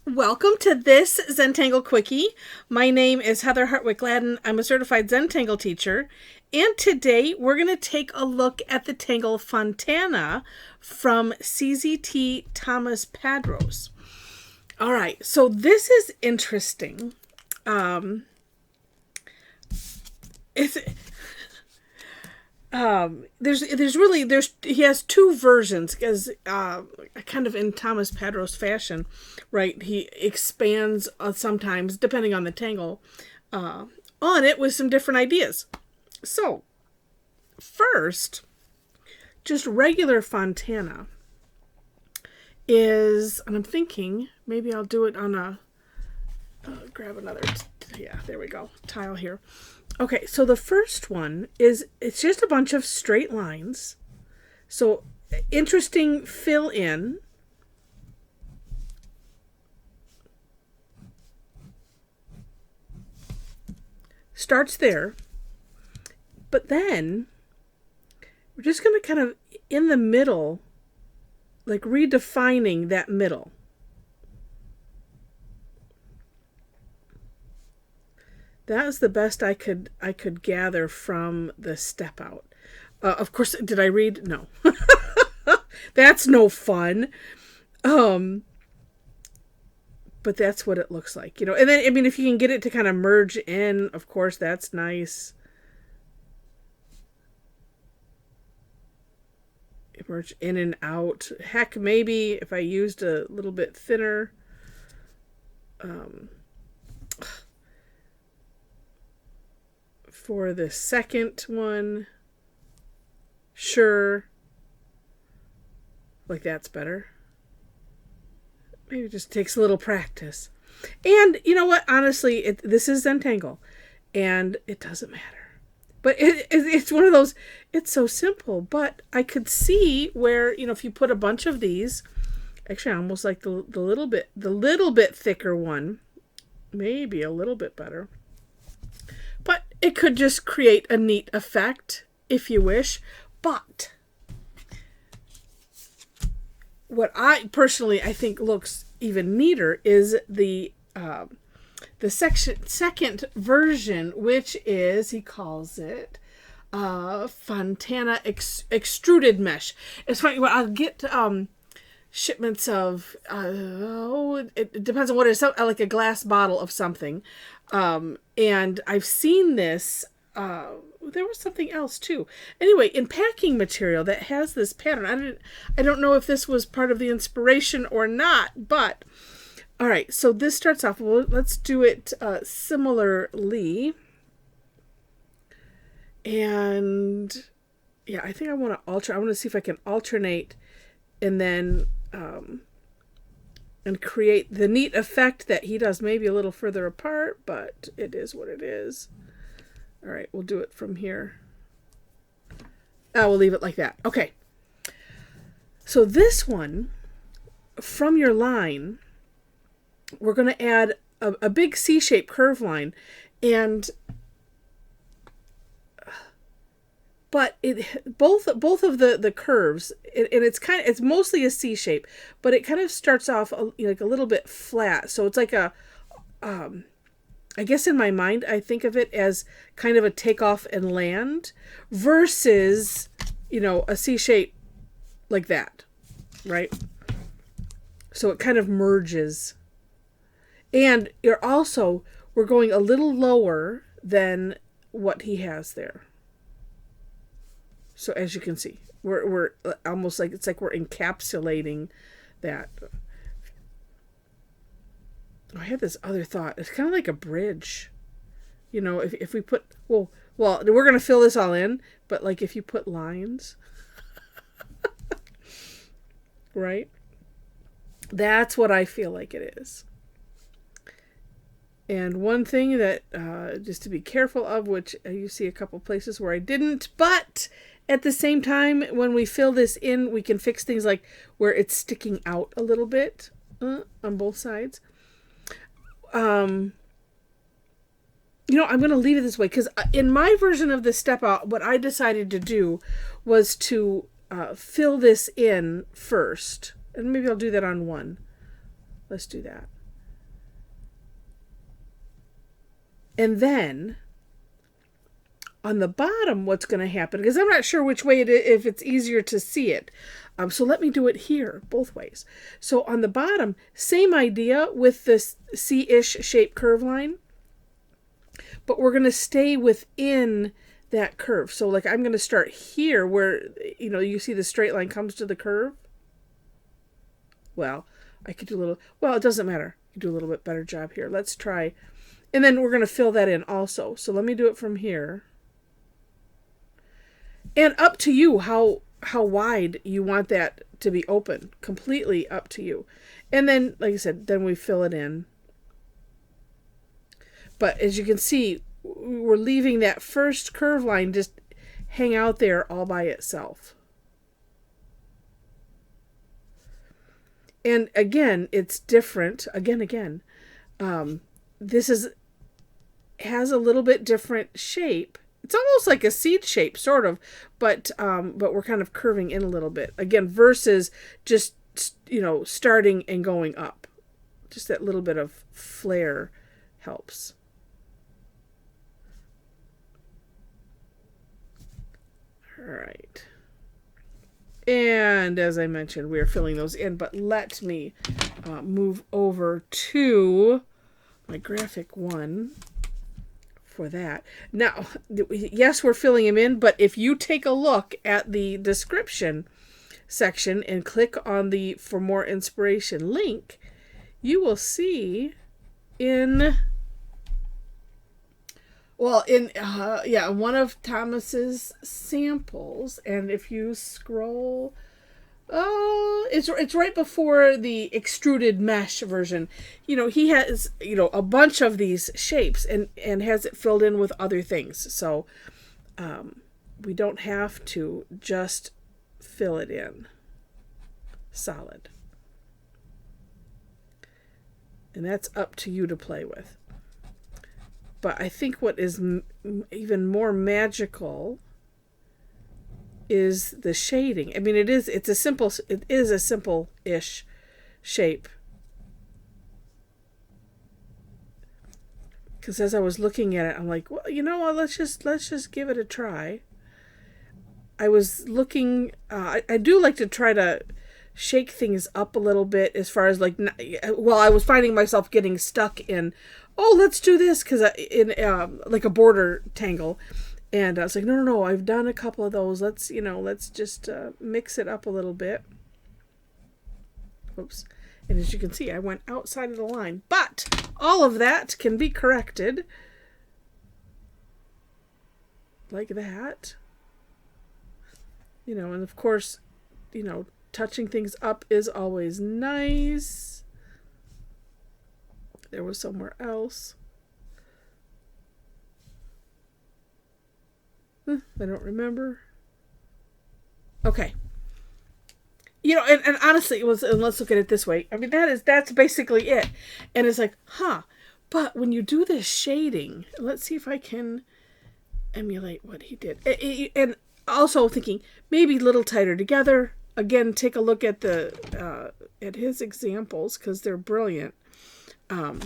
Welcome to this Zentangle Quickie. My name is Heather Hartwick Gladden. I'm a Certified Zentangle Teacher. And today we're going to take a look at the tangle Fontana from CZT Tomas Padros. All right, so this is interesting. It's he has two versions because kind of in Tomas Padros fashion, right? He expands sometimes depending on the tangle on it with some different ideas. So first, just regular Fontana is, and I'm thinking maybe I'll do it on a grab another yeah, there we go, tile here. Okay, so the first one is, it's just a bunch of straight lines. So interesting fill in. Starts there. But then we're just going to kind of in the middle, like redefining that middle. That was the best I could gather from the step out. Of course, did I read? No. That's no fun. But that's what it looks like, you know. And then, I mean, if you can get it to kind of merge in, of course, that's nice. Merge in and out. Heck, maybe if I used a little bit thinner. For the second one, sure, like that's better. Maybe it just takes a little practice. And you know what, honestly, this is Zentangle and it doesn't matter, but it's one of those, it's so simple. But I could see where, you know, if you put a bunch of these, actually I almost like the little bit thicker one, maybe a little bit better. But it could just create a neat effect if you wish. But what I personally, I think looks even neater is the second version, which is, he calls it Fontana Extruded Mesh. It's funny, well, I'll get shipments of it depends on what it is, like a glass bottle of something, and I've seen this, there was something else too, anyway, in packing material that has this pattern. I don't know if this was part of the inspiration or not, but all right, so this starts off, well, let's do it similarly. And yeah, I think I want to see if I can alternate and then and create the neat effect that he does, maybe a little further apart, but it is what it is. All right, we'll do it from here. We'll leave it like that. Okay. So this one, from your line, we're going to add a big C-shaped curve line, and but both of the curves, and it's mostly a C shape, but it kind of starts off like a little bit flat. So it's like a, I guess in my mind I think of it as kind of a takeoff and land versus, you know, a C shape like that, right? So it kind of merges, and we're going a little lower than what he has there. So as you can see, we're almost like, it's like we're encapsulating that. I had this other thought. It's kind of like a bridge. You know, if we put, well, we're going to fill this all in, but like if you put lines, right? That's what I feel like it is. And one thing that, just to be careful of, which you see a couple places where I didn't, but at the same time, when we fill this in, we can fix things like where it's sticking out a little bit on both sides. You know, I'm going to leave it this way because in my version of the step out, what I decided to do was to fill this in first. And maybe I'll do that on one. Let's do that. And then on the bottom, what's going to happen, because I'm not sure which way it is, if it's easier to see it. So let me do it here, both ways. So on the bottom, same idea with this C-ish shape curve line, but we're going to stay within that curve. So like I'm going to start here where, you know, you see the straight line comes to the curve. Well, I could do a little, well, it doesn't matter. I could do a little bit better job here. Let's try. And then we're going to fill that in also. So let me do it from here. And up to you how wide you want that to be open. Completely up to you. And then, like I said, then we fill it in. But as you can see, we're leaving that first curve line just hang out there all by itself. And again, it's different. Again. This has a little bit different shape. It's almost like a seed shape, sort of, but we're kind of curving in a little bit. Again, versus just, you know, starting and going up. Just that little bit of flare helps. All right. And as I mentioned, we're filling those in, but let me move over to my graphic one for that. Now, yes, we're filling them in, but if you take a look at the description section and click on the For More Inspiration link, you will see in one of Thomas's samples, and if you scroll, it's right before the extruded mesh version. You know, he has, you know, a bunch of these shapes and has it filled in with other things. So we don't have to just fill it in solid. And that's up to you to play with. But I think what is even more magical is the shading. I mean, it is a simple-ish shape. Because as I was looking at it, I'm like, well, you know what? Let's just give it a try. I was looking. I do like to try to shake things up a little bit, as far as like. Well, I was finding myself getting stuck in. Oh, let's do this, because in like a border tangle, and I was like, no, I've done a couple of those. Let's just mix it up a little bit. Oops. And as you can see, I went outside of the line, but all of that can be corrected like that. You know, and of course, you know, touching things up is always nice. There was somewhere else. I don't remember. Okay. You know, and honestly, it was, and let's look at it this way. I mean, that's basically it. And it's like, but when you do this shading, let's see if I can emulate what he did. And also thinking maybe a little tighter together. Again, take a look at at his examples, because they're brilliant. And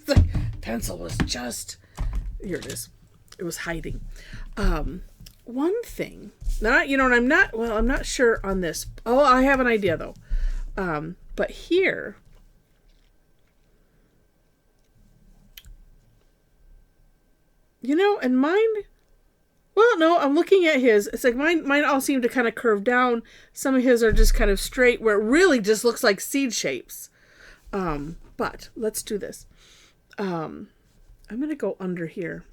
the pencil was just, here it is. It was hiding. One thing, I'm not sure on this. Oh, I have an idea though. But here, and mine, well, no, I'm looking at his. It's like mine all seem to kind of curve down. Some of his are just kind of straight, where it really just looks like seed shapes. But let's do this. I'm going to go under here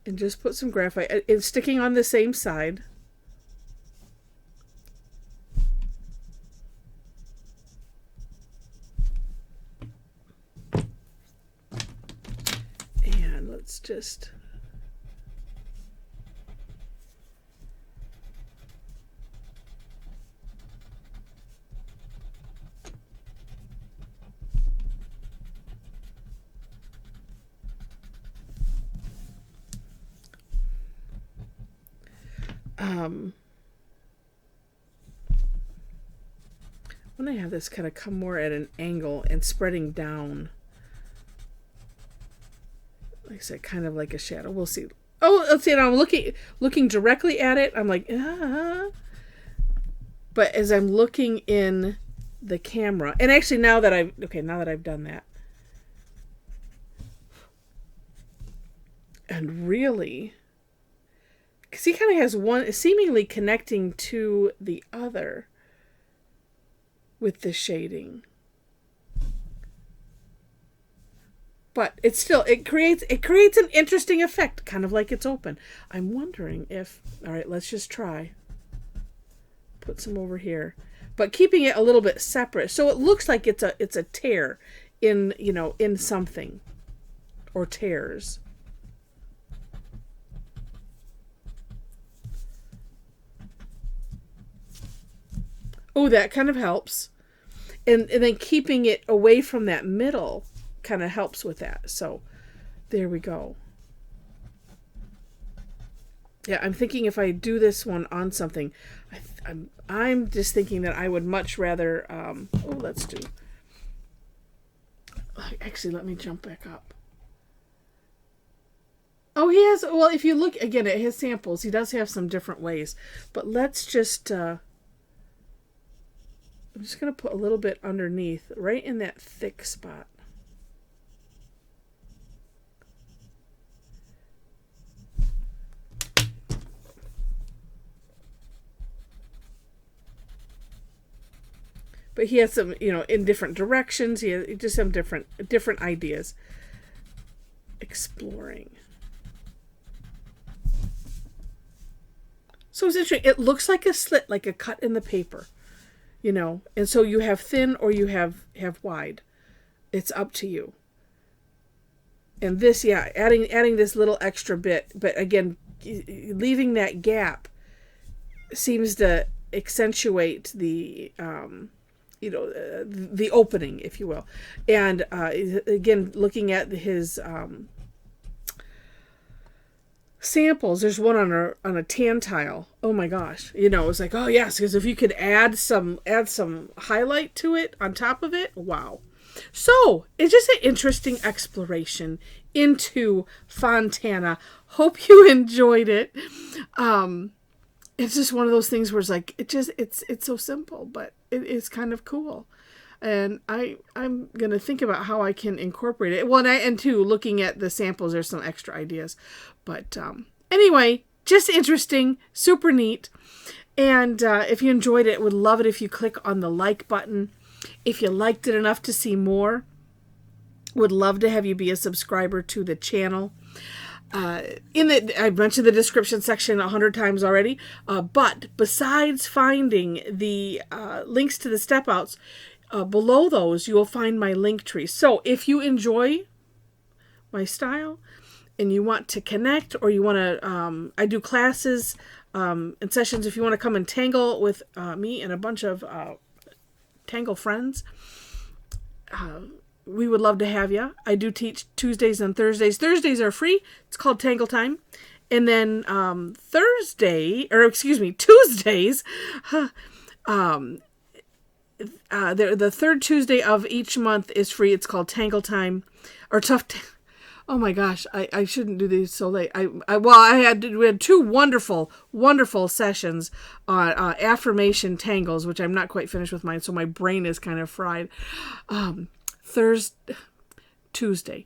and just put some graphite. It's sticking on the same side. And let's just... want to have this kind of come more at an angle and spreading down. Like I said, kind of like a shadow. We'll see. Oh, let's see. Now I'm looking directly at it. I'm like, ah. But as I'm looking in the camera, and actually now that I've done that, and really, because he kind of has one seemingly connecting to the other with the shading. But it's still, it creates an interesting effect, kind of like it's open. I'm wondering if, all right, let's just try. Put some over here, but keeping it a little bit separate, so it looks like it's a tear in, in something, or tears. Oh, that kind of helps, and then keeping it away from that middle kind of helps with that. So there we go. Yeah, I'm thinking if I do this one on something, I'm just thinking that I would much rather, let's do, actually, let me jump back up. Oh, he has, well, if you look again at his samples, he does have some different ways, but let's just, I'm just going to put a little bit underneath, right in that thick spot. But he has some, in different directions. He just some different ideas. Exploring. So it's interesting. It looks like a slit, like a cut in the paper, and so you have thin or you have wide. It's up to you. And this, yeah, adding this little extra bit, but again, leaving that gap seems to accentuate the the opening, if you will. And again, looking at his samples, there's one on a tan tile. Oh my gosh, it's like, oh yes, because if you could add some highlight to it on top of it, wow. So it's just an interesting exploration into Fontana. Hope you enjoyed it. It's just one of those things where it's like, it's so simple, but it is kind of cool. And I'm going to think about how I can incorporate it. Well, and two, looking at the samples, there's some extra ideas. But anyway, just interesting, super neat. And if you enjoyed it, would love it if you click on the like button. If you liked it enough to see more, would love to have you be a subscriber to the channel. I mentioned the description section 100 times already, but besides finding the links to the step outs, below those you will find my link tree. So if you enjoy my style and you want to connect, or you want to, I do classes and sessions. If you want to come and tangle with me and a bunch of tangle friends, we would love to have you. I do teach Tuesdays and Thursdays. Thursdays are free. It's called Tangle Time. And then Tuesdays, the third Tuesday of each month is free. It's called Tangle Time, or oh my gosh, I shouldn't do these so late. We had two wonderful sessions on affirmation tangles, which I'm not quite finished with mine, so my brain is kind of fried. Third Tuesday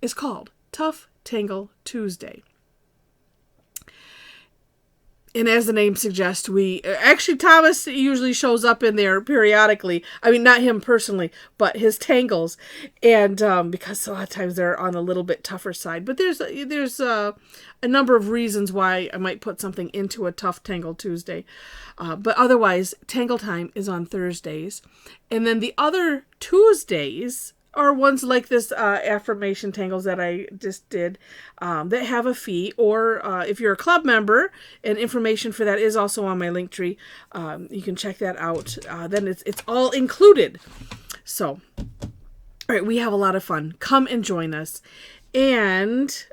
is called Tough Tangle Tuesday. And as the name suggests, Thomas usually shows up in there periodically. I mean, not him personally, but his tangles. And because a lot of times they're on a little bit tougher side. But there's a number of reasons why I might put something into a Tough Tangle Tuesday. But otherwise, Tangle Time is on Thursdays. And then the other Tuesdays are ones like this affirmation tangles that I just did that have a fee, or if you're a club member, and information for that is also on my link tree, you can check that out. Then it's all included. So, all right, we have a lot of fun. Come and join us. And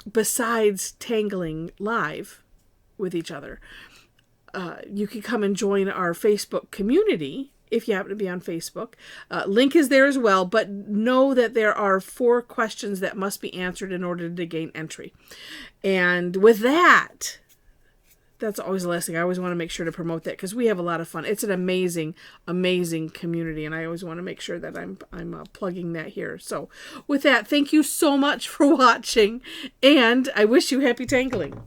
besides tangling live with each other, you can come and join our Facebook community if you happen to be on Facebook. Link is there as well, but know that there are 4 questions that must be answered in order to gain entry. And with that, that's always the last thing. I always want to make sure to promote that because we have a lot of fun. It's an amazing, amazing community, and I always want to make sure that I'm plugging that here. So with that, thank you so much for watching, and I wish you happy tangling.